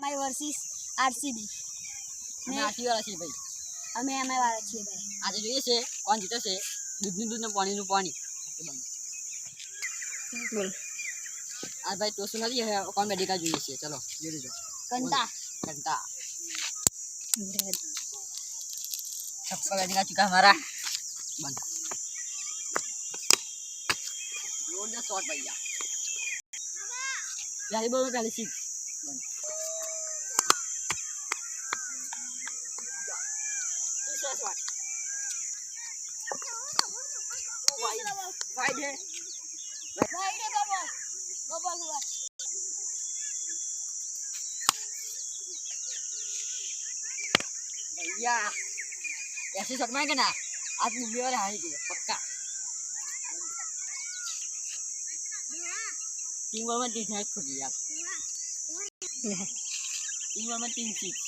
MI versus RCB અમે RC વાળા છીએ ભાઈ. અમે એમઆઈ વાળા છીએ ભાઈ. આજે જોઈએ છે કોણ જીતે છે. દૂધનું દૂધ ને પાણીનું પાણી. બોલ આ ભાઈ ટોસું નથી હવે કોણ મેડિકા જોઈએ છે. ચલો જોઈ લેજો. कंटा घंटा सबका बैटिंग आ चुका हमारा. बंद रोड शॉट भैया. पहली बॉल में पहले सिक्स. दूसरा शॉट वाइड है. वाइड है बॉल बॉल हुआ भैया ऐसे शॉट मारेंगे ना आज मुंबई वाले हारेंगे पक्का. तीन बॉल में 3 है खुद यार. तीन बॉल में 3 सिक्स.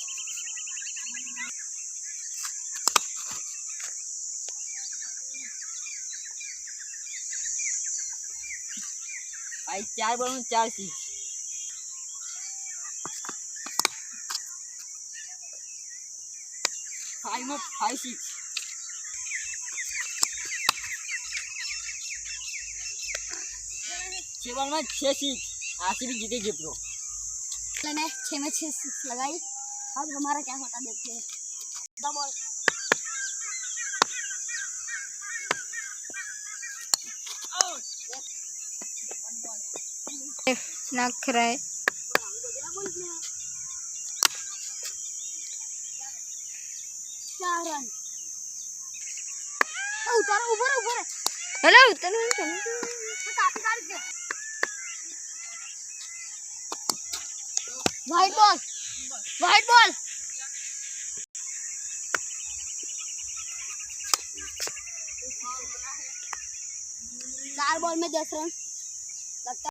भाई 4 बॉल में 4 सिक्स. 5 में 5 6. 6 बॉल में 6 6. आरसीबी जीतेगी ब्रो. मैंने 6 में 6 सिक्स लगाई. अब हमारा क्या होता देखते हैं. दो बॉल नख रहा है. 4 रन. उतार ऊपर ऊपर हेलो तनु काफी काट दे. वाइट बॉल 4 बॉल में 10 रन लगता